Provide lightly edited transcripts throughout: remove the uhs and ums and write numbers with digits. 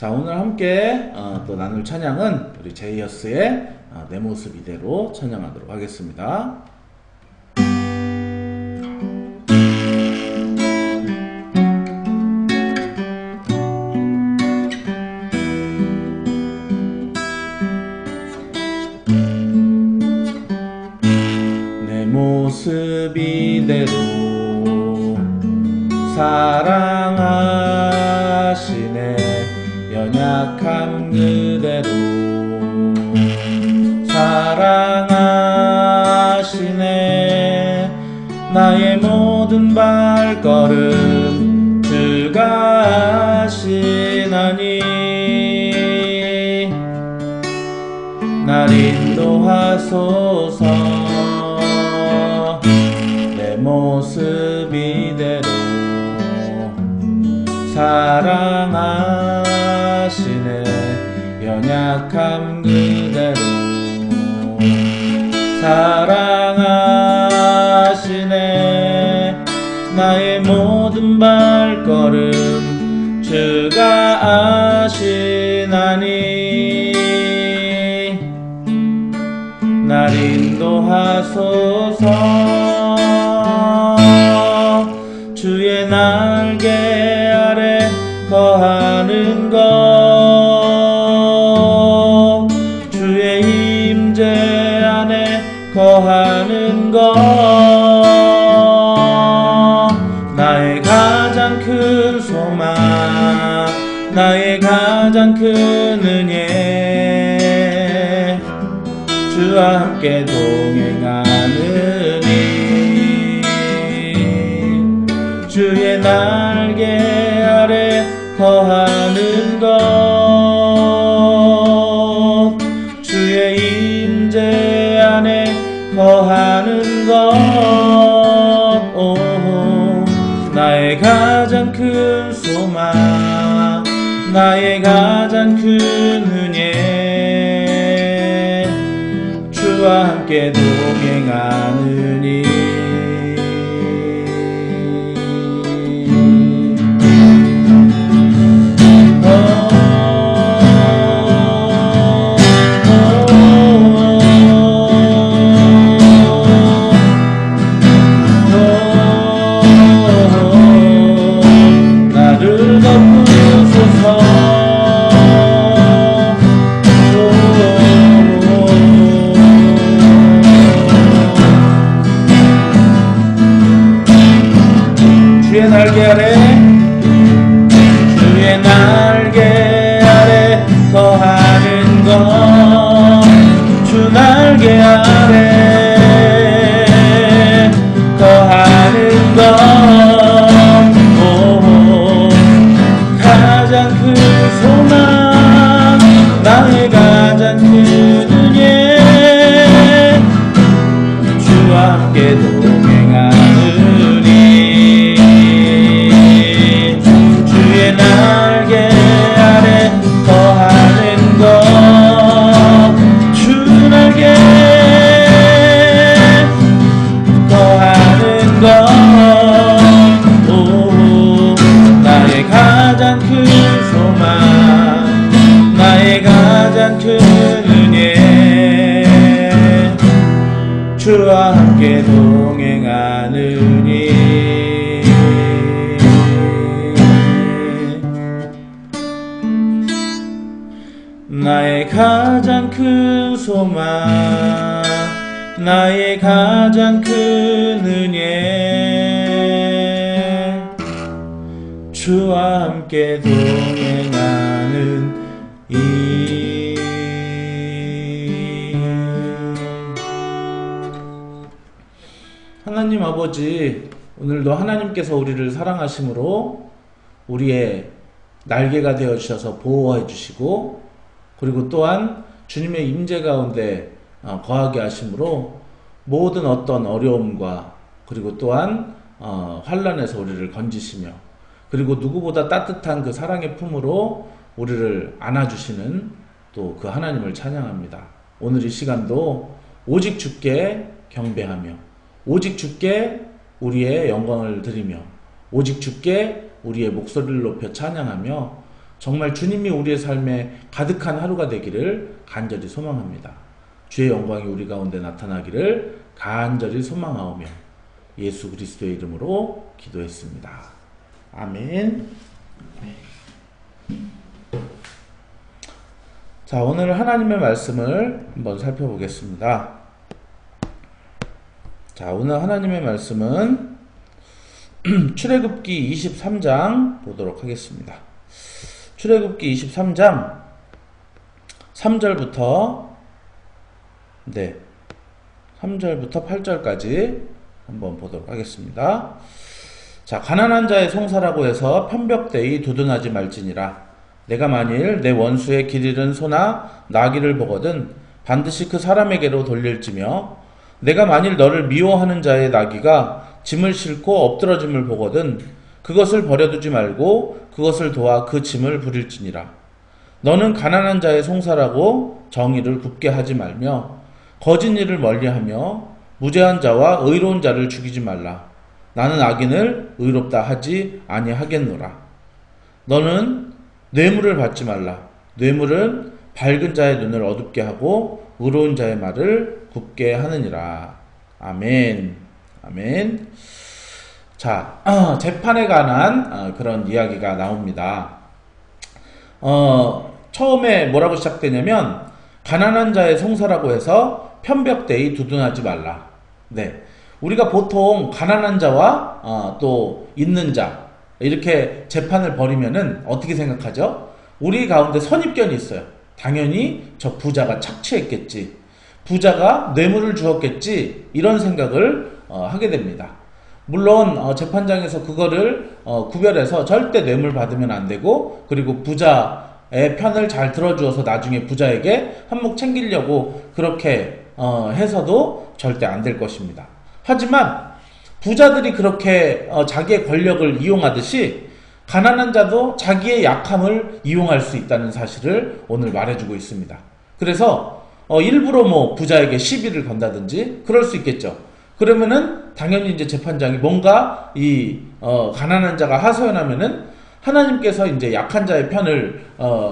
자, 오늘 함께 또 나눌 찬양은 우리 제이어스의 내 모습 이대로 찬양하도록 하겠습니다. 내 모습 이대로 사랑하시네. 연약함 그대로 사랑하시네. 나의 모든 발걸음 주가 하시나니 날 인도하소서. 내 모습 이대로 사랑하시네. 연약함 그대로 사랑하시네. 나의 모든 발걸음 주가 아시나니 날 인도하소서. 주의 날개 아래 거하는 것, 주의 임재 안에 거하는 것, 나의 가장 큰 소망, 나의 가장 큰 은혜, 주와 함께 동행하느니 주의 날개 아래 거하는 것, 주의 임재 안에 거하는 것, 나의 가장 큰 소망, 나의 가장 큰 은혜, 주와 함께 동행하느니 주의 날개 아래, 주의 날개 아래 거하는 것, 주 날개 아래 거하는 것, 가장 큰 소망, 나의 가장 큰 은혜, 주와 함께 동행하느니 날개 아래 거하는 것, 주 날개 거하는 것, 나의 가장 큰 소망, 나의 가장 큰 은혜, 주와 함께 동행하느니 나의 가장 큰 소망, 나의 가장 큰 은혜, 주와 함께 동행하는 이 하나님 아버지, 오늘도 하나님께서 우리를 사랑하심으로 우리의 날개가 되어 주셔서 보호해 주시고, 그리고 또한 주님의 임재 가운데 거하게 하심으로 모든 어떤 어려움과 그리고 또한 환난에서 우리를 건지시며, 그리고 누구보다 따뜻한 그 사랑의 품으로 우리를 안아주시는 또 그 하나님을 찬양합니다. 오늘 이 시간도 오직 주께 경배하며, 오직 주께 우리의 영광을 드리며, 오직 주께 우리의 목소리를 높여 찬양하며 정말 주님이 우리의 삶에 가득한 하루가 되기를 간절히 소망합니다. 주의 영광이 우리 가운데 나타나기를 간절히 소망하오며 예수 그리스도의 이름으로 기도했습니다. 아멘. 자, 오늘 하나님의 말씀을 한번 살펴보겠습니다. 자, 오늘 하나님의 말씀은 출애굽기 23장 보도록 하겠습니다. 출애굽기 23장 3절부터 8절까지 한번 보도록 하겠습니다. 자, 가난한 자의 송사라고 해서 편벽되이 두둔하지 말지니라. 내가 만일 내 원수의 길 잃은 소나 나귀를 보거든 반드시 그 사람에게로 돌릴지며, 내가 만일 너를 미워하는 자의 나귀가 짐을 싣고 엎드러짐을 보거든 그것을 버려두지 말고 그것을 도와 그 짐을 부릴지니라. 너는 가난한 자의 송사라고 정의를 굽게 하지 말며 거짓 일을 멀리하며 무죄한 자와 의로운 자를 죽이지 말라. 나는 악인을 의롭다 하지 아니하겠노라. 너는 뇌물을 받지 말라. 뇌물은 밝은 자의 눈을 어둡게 하고 의로운 자의 말을 굽게 하느니라. 아멘. 아멘. 자, 재판에 관한 그런 이야기가 나옵니다. 처음에 뭐라고 시작되냐면 가난한 자의 송사라고 해서 편벽되이 두둔하지 말라. 네, 우리가 보통 가난한 자와 또 있는 자 이렇게 재판을 벌이면은 어떻게 생각하죠? 우리 가운데 선입견이 있어요. 당연히 저 부자가 착취했겠지, 부자가 뇌물을 주었겠지, 이런 생각을 하게 됩니다. 물론 재판장에서 그거를 구별해서 절대 뇌물 받으면 안 되고, 그리고 부자의 편을 잘 들어주어서 나중에 부자에게 한몫 챙기려고 그렇게 해서도 절대 안 될 것입니다. 하지만 부자들이 그렇게 자기의 권력을 이용하듯이 가난한 자도 자기의 약함을 이용할 수 있다는 사실을 오늘 말해주고 있습니다. 그래서 일부러 뭐 부자에게 시비를 건다든지 그럴 수 있겠죠. 그러면은 당연히 이제 재판장이 뭔가 이 가난한 자가 하소연하면은 하나님께서 이제 약한 자의 편을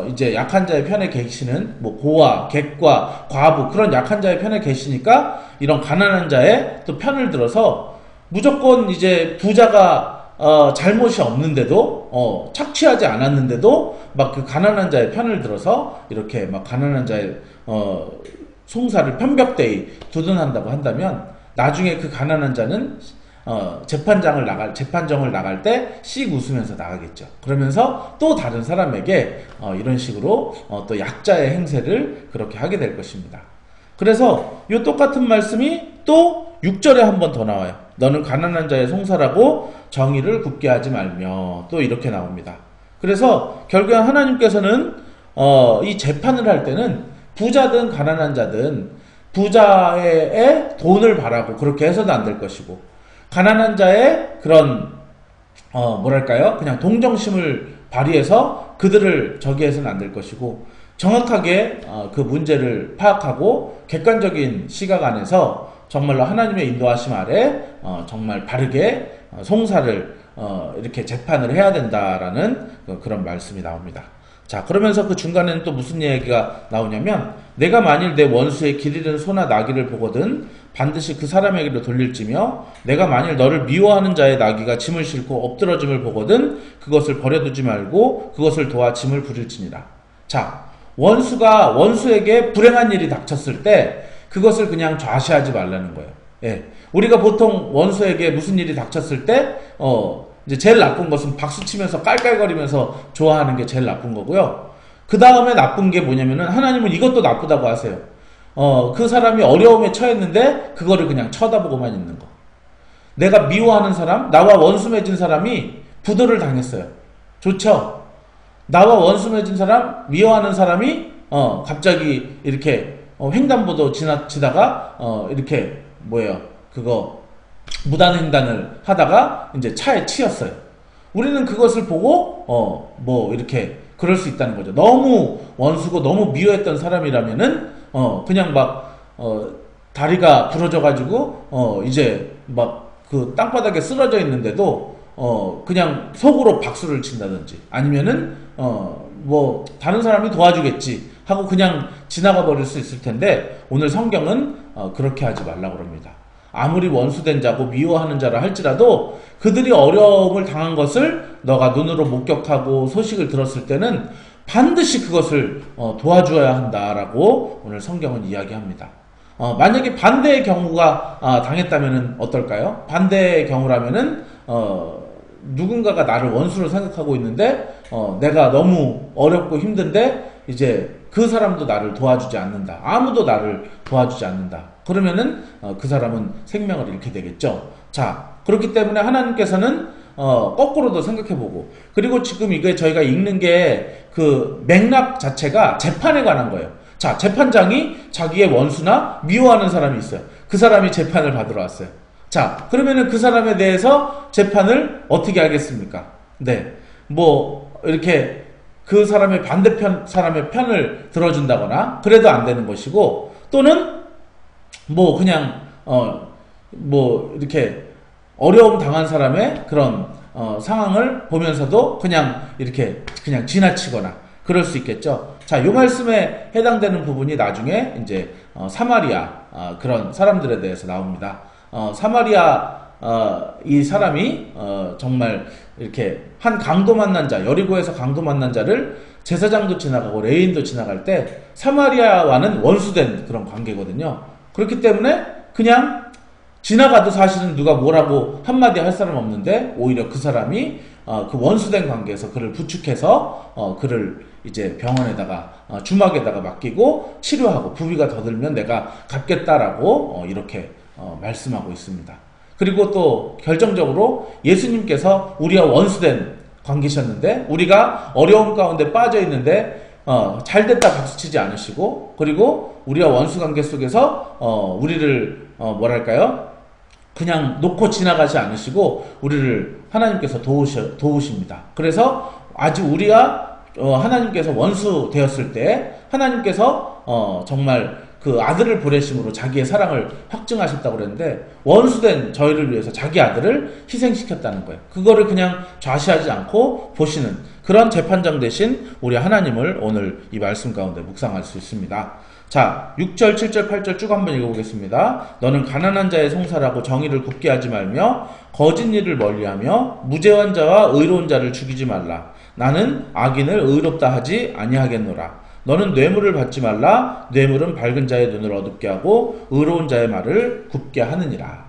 이제 약한 자의 편에 계시는 뭐 고아, 객과 과부, 그런 약한 자의 편에 계시니까 이런 가난한 자의 또 편을 들어서 무조건 이제 부자가 잘못이 없는데도 착취하지 않았는데도 막 그 가난한 자의 편을 들어서 이렇게 막 가난한 자의 송사를 편벽되이 두둔한다고 한다면 나중에 그 가난한 자는 재판정을 나갈 때 씩 웃으면서 나가겠죠. 그러면서 또 다른 사람에게 이런 식으로 또 약자의 행세를 그렇게 하게 될 것입니다. 그래서 이 똑같은 말씀이 또 6절에 한 번 더 나와요. 너는 가난한 자의 송사라고 정의를 굽게 하지 말며, 또 이렇게 나옵니다. 그래서 결국에 하나님께서는 이 재판을 할 때는 부자든 가난한 자든 부자의 돈을 바라고 그렇게 해서도 안 될 것이고, 가난한 자의 그런 뭐랄까요, 그냥 동정심을 발휘해서 그들을 저기 해서는 안 될 것이고, 정확하게 그 문제를 파악하고 객관적인 시각 안에서 정말로 하나님의 인도하심 아래 정말 바르게 송사를 이렇게 재판을 해야 된다라는 그런 말씀이 나옵니다. 자, 그러면서 그 중간에는 또 무슨 얘기가 나오냐면, 내가 만일 내 원수의 길 잃은 소나 나귀를 보거든 반드시 그 사람에게로 돌릴지며, 내가 만일 너를 미워하는 자의 나귀가 짐을 싣고 엎드러짐을 보거든 그것을 버려두지 말고 그것을 도와 짐을 부릴지니라. 자, 원수가 원수에게 불행한 일이 닥쳤을 때 그것을 그냥 좌시하지 말라는 거예요. 예. 우리가 보통 원수에게 무슨 일이 닥쳤을 때 이제 제일 나쁜 것은 박수 치면서 깔깔거리면서 좋아하는 게 제일 나쁜 거고요. 그 다음에 나쁜 게 뭐냐면은 하나님은 이것도 나쁘다고 하세요. 그 사람이 어려움에 처했는데 그거를 그냥 쳐다보고만 있는 거. 내가 미워하는 사람, 나와 원수 맺은 사람이 부도를 당했어요. 좋죠? 나와 원수 맺은 사람, 미워하는 사람이 갑자기 이렇게 횡단보도 지나치다가 이렇게 그거 무단횡단을 하다가 이제 차에 치였어요. 우리는 그것을 보고 이렇게 그럴 수 있다는 거죠. 너무 원수고 너무 미워했던 사람이라면은 그냥 막 다리가 부러져 가지고 이제 막 그 땅바닥에 쓰러져 있는데도 그냥 속으로 박수를 친다든지, 아니면은 뭐 다른 사람이 도와주겠지 하고 그냥 지나가 버릴 수 있을 텐데, 오늘 성경은 그렇게 하지 말라고 합니다. 아무리 원수된 자고 미워하는 자라 할지라도 그들이 어려움을 당한 것을 너가 눈으로 목격하고 소식을 들었을 때는 반드시 그것을 도와줘야 한다라고 오늘 성경은 이야기합니다. 만약에 반대의 경우가 당했다면 어떨까요? 반대의 경우라면은 누군가가 나를 원수로 생각하고 있는데 내가 너무 어렵고 힘든데 이제 그 사람도 나를 도와주지 않는다. 아무도 나를 도와주지 않는다. 그러면은 그 사람은 생명을 잃게 되겠죠. 자, 그렇기 때문에 하나님께서는 거꾸로도 생각해보고, 그리고 지금 이게 저희가 읽는 게 그 맥락 자체가 재판에 관한 거예요. 자, 재판장이 자기의 원수나 미워하는 사람이 있어요. 그 사람이 재판을 받으러 왔어요. 자, 그러면은 그 사람에 대해서 재판을 어떻게 하겠습니까? 네. 뭐, 이렇게 그 사람의 반대편 사람의 편을 들어준다거나 그래도 안 되는 것이고, 또는 뭐 그냥 뭐 이렇게 어려움 당한 사람의 그런 상황을 보면서도 그냥 이렇게 그냥 지나치거나 그럴 수 있겠죠. 자, 이 말씀에 해당되는 부분이 나중에 이제 사마리아 그런 사람들에 대해서 나옵니다. 사마리아 이 사람이 정말 이렇게 한 강도 만난 자, 여리고에서 강도 만난 자를 제사장도 지나가고 레위인도 지나갈 때 사마리아와는 원수된 그런 관계거든요. 그렇기 때문에 그냥 지나가도 사실은 누가 뭐라고 한마디 할 사람 없는데, 오히려 그 사람이 그 원수된 관계에서 그를 부축해서 그를 이제 병원에다가 주막에다가 맡기고 치료하고 부비가 더 들면 내가 갚겠다라고 이렇게 말씀하고 있습니다. 그리고 또 결정적으로 예수님께서 우리와 원수된 관계셨는데, 우리가 어려움 가운데 빠져 있는데 잘됐다 박수치지 않으시고, 그리고 우리와 원수 관계 속에서 우리를 뭐랄까요? 그냥 놓고 지나가지 않으시고 우리를 하나님께서 도우십니다. 그래서 아직 우리가 하나님께서 원수 되었을 때 하나님께서 정말 그 아들을 보내심으로 자기의 사랑을 확증하셨다고 그랬는데, 원수된 저희를 위해서 자기 아들을 희생시켰다는 거예요. 그거를 그냥 좌시하지 않고 보시는 그런 재판장 대신 우리 하나님을 오늘 이 말씀 가운데 묵상할 수 있습니다. 자, 6절, 7절, 8절 쭉 한번 읽어보겠습니다. 너는 가난한 자의 송사라고 정의를 굽게 하지 말며 거짓 일을 멀리하며 무죄한 자와 의로운 자를 죽이지 말라. 나는 악인을 의롭다 하지 아니하겠노라. 너는 뇌물을 받지 말라. 뇌물은 밝은 자의 눈을 어둡게 하고 의로운 자의 말을 굽게 하느니라.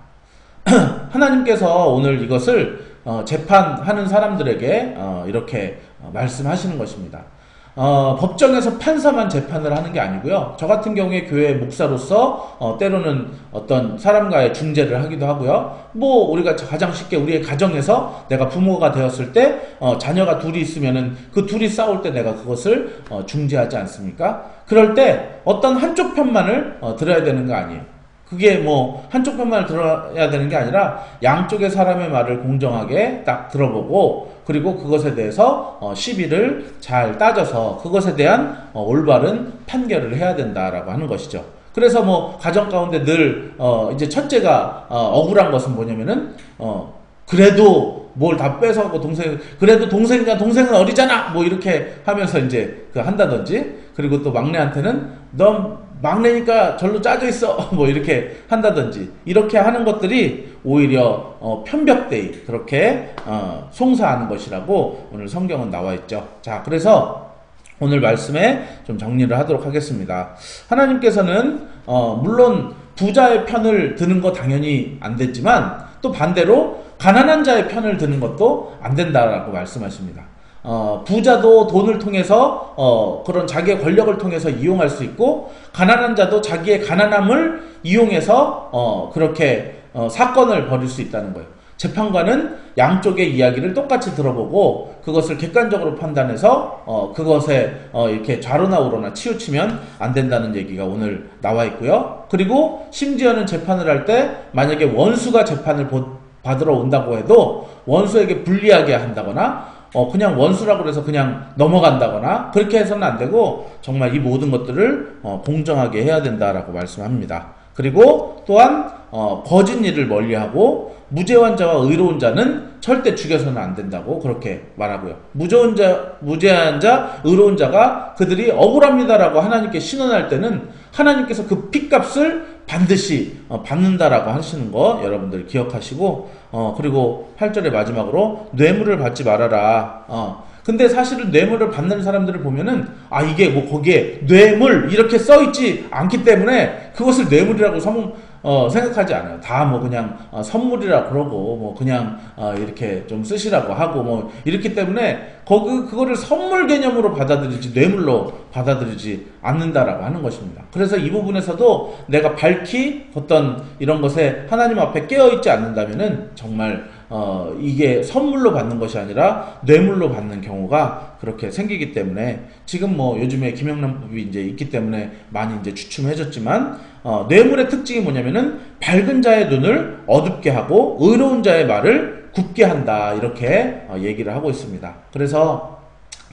하나님께서 오늘 이것을 재판하는 사람들에게 이렇게 말씀하시는 것입니다. 법정에서 판사만 재판을 하는 게 아니고요. 저 같은 경우에 교회 목사로서 때로는 어떤 사람과의 중재를 하기도 하고요. 뭐 우리가 가장 쉽게 우리의 가정에서 내가 부모가 되었을 때 자녀가 둘이 있으면은 그 둘이 싸울 때 내가 그것을 중재하지 않습니까? 그럴 때 어떤 한쪽 편만을 들어야 되는 거 아니에요. 그게 뭐 한쪽 편만을 들어야 되는 게 아니라 양쪽의 사람의 말을 공정하게 딱 들어보고, 그리고 그것에 대해서 시비를 잘 따져서 그것에 대한 올바른 판결을 해야 된다라고 하는 것이죠. 그래서 뭐 가정 가운데 늘 이제 첫째가 억울한 것은 뭐냐면은 그래도 뭘 다 뺏어가고 그래도 동생은 어리잖아 뭐 이렇게 하면서 이제 한다든지, 그리고 또 막내한테는 넌 막내니까 절로 짜져 있어 뭐 이렇게 한다든지, 이렇게 하는 것들이 오히려 편벽되이 그렇게 송사하는 것이라고 오늘 성경은 나와 있죠. 자, 그래서 오늘 말씀에 좀 정리를 하도록 하겠습니다. 하나님께서는 물론 부자의 편을 드는 거 당연히 안 됐지만, 또 반대로 가난한 자의 편을 드는 것도 안 된다라고 말씀하십니다. 부자도 돈을 통해서 그런 자기의 권력을 통해서 이용할 수 있고, 가난한 자도 자기의 가난함을 이용해서 그렇게 사건을 벌일 수 있다는 거예요. 재판관은 양쪽의 이야기를 똑같이 들어보고 그것을 객관적으로 판단해서 그것에 이렇게 좌로나 우로나 치우치면 안 된다는 얘기가 오늘 나와 있고요. 그리고 심지어는 재판을 할 때 만약에 원수가 재판을 받으러 온다고 해도 원수에게 불리하게 한다거나 그냥 원수라고 해서 그냥 넘어간다거나 그렇게 해서는 안 되고, 정말 이 모든 것들을 공정하게 해야 된다라고 말씀합니다. 그리고 또한 거짓 일을 멀리하고 무죄한 자와 의로운 자는 절대 죽여서는 안 된다고 그렇게 말하고요. 무죄한 자, 의로운 자가 그들이 억울합니다라고 하나님께 신원할 때는 하나님께서 그 핏값을 반드시 받는다라고 하시는 거 여러분들 기억하시고, 그리고 8절의 마지막으로 뇌물을 받지 말아라. 근데 사실은 뇌물을 받는 사람들을 보면은 이게 뭐 거기에 뇌물 이렇게 써있지 않기 때문에 그것을 뇌물이라고 생각하지 않아요. 다 뭐 그냥 선물이라 그러고 뭐 그냥 이렇게 좀 쓰시라고 하고 뭐 이렇기 때문에 그거를 선물 개념으로 받아들이지 뇌물로 받아들이지 않는다라고 하는 것입니다. 그래서 이 부분에서도 내가 밝히 어떤 이런 것에 하나님 앞에 깨어있지 않는다면은 정말 이게 선물로 받는 것이 아니라 뇌물로 받는 경우가 그렇게 생기기 때문에 지금 뭐 요즘에 김영란법이 이제 있기 때문에 많이 이제 주춤해졌지만 뇌물의 특징이 뭐냐면은 밝은 자의 눈을 어둡게 하고 의로운 자의 말을 굽게 한다 이렇게 얘기를 하고 있습니다. 그래서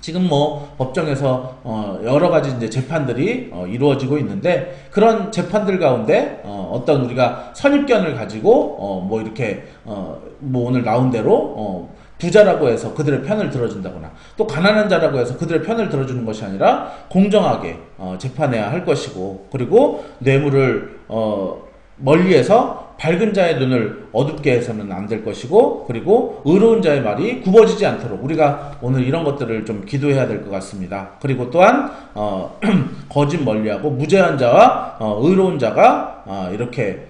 지금 뭐 법정에서 여러 가지 이제 재판들이 이루어지고 있는데 그런 재판들 가운데 어떤 우리가 선입견을 가지고 뭐 이렇게 뭐 오늘 나온 대로 부자라고 해서 그들의 편을 들어준다거나 또 가난한 자라고 해서 그들의 편을 들어주는 것이 아니라 공정하게 재판해야 할 것이고, 그리고 뇌물을 멀리해서 밝은 자의 눈을 어둡게 해서는 안 될 것이고, 그리고 의로운 자의 말이 굽어지지 않도록 우리가 오늘 이런 것들을 좀 기도해야 될 것 같습니다. 그리고 또한 거짓 멀리하고 무죄한 자와 의로운 자가 이렇게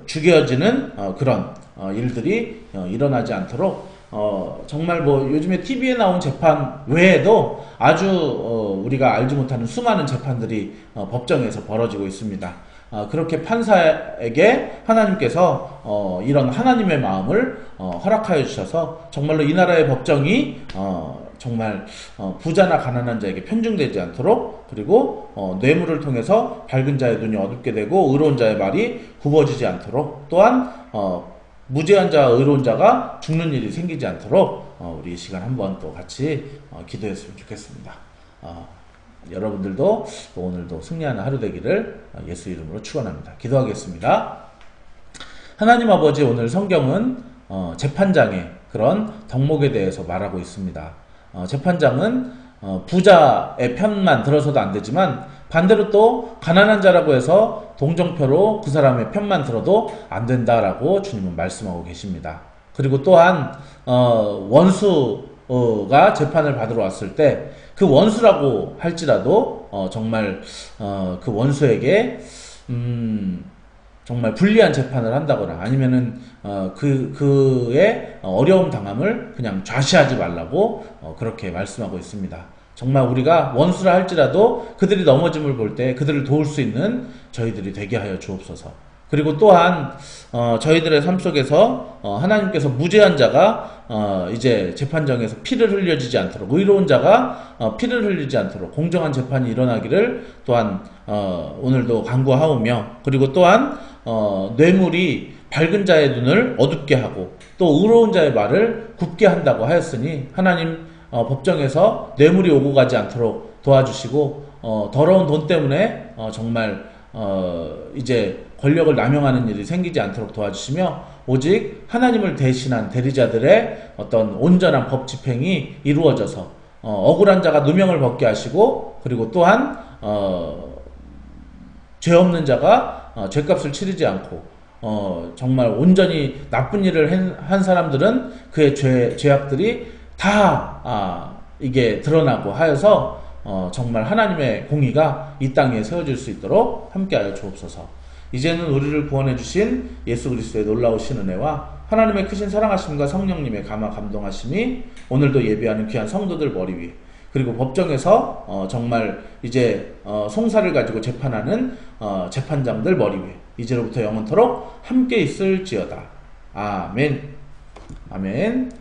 죽여지는 그런 일들이 일어나지 않도록 정말 뭐 요즘에 TV에 나온 재판 외에도 아주 우리가 알지 못하는 수많은 재판들이 법정에서 벌어지고 있습니다. 그렇게 판사에게 하나님께서 이런 하나님의 마음을 허락하여 주셔서 정말로 이 나라의 법정이 정말 부자나 가난한 자에게 편중되지 않도록, 그리고 뇌물을 통해서 밝은 자의 눈이 어둡게 되고 의로운 자의 말이 굽어지지 않도록, 또한 무죄한 자와 의로운 자가 죽는 일이 생기지 않도록 우리 이 시간 한번 또 같이 기도했으면 좋겠습니다. 여러분들도 오늘도 승리하는 하루 되기를 예수 이름으로 축원합니다. 기도하겠습니다. 하나님 아버지, 오늘 성경은 재판장의 그런 덕목에 대해서 말하고 있습니다. 재판장은 부자의 편만 들어서도 안 되지만 반대로 또 가난한 자라고 해서 동정표로 그 사람의 편만 들어도 안 된다라고 주님은 말씀하고 계십니다. 그리고 또한 원수가 재판을 받으러 왔을 때 그 원수라고 할지라도 정말 그 원수에게 정말 불리한 재판을 한다거나 아니면은 그의 어려움 당함을 그냥 좌시하지 말라고 그렇게 말씀하고 있습니다. 정말 우리가 원수라 할지라도 그들이 넘어짐을 볼 때 그들을 도울 수 있는 저희들이 되게 하여 주옵소서. 그리고 또한 저희들의 삶 속에서 하나님께서 무죄한 자가 이제 재판정에서 피를 흘려지지 않도록, 의로운 자가 피를 흘리지 않도록 공정한 재판이 일어나기를 또한 오늘도 간구하오며, 그리고 또한 뇌물이 밝은 자의 눈을 어둡게 하고 또 의로운 자의 말을 굽게 한다고 하였으니 하나님 법정에서 뇌물이 오고 가지 않도록 도와주시고, 더러운 돈 때문에 정말 이제 권력을 남용하는 일이 생기지 않도록 도와주시며, 오직 하나님을 대신한 대리자들의 어떤 온전한 법 집행이 이루어져서 억울한 자가 누명을 벗게 하시고, 그리고 또한 죄 없는 자가 죄값을 치르지 않고 정말 온전히 나쁜 일을 한 사람들은 그의 죄악들이 다 이게 드러나고 하여서 정말 하나님의 공의가 이 땅에 세워질 수 있도록 함께하여 주옵소서. 이제는 우리를 구원해 주신 예수 그리스도의 놀라우신 은혜와 하나님의 크신 사랑하심과 성령님의 감화 감동하심이 오늘도 예배하는 귀한 성도들 머리 위에, 그리고 법정에서 정말 이제 송사를 가지고 재판하는 재판장들 머리 위에 이제로부터 영원토록 함께 있을지어다. 아멘. 아멘.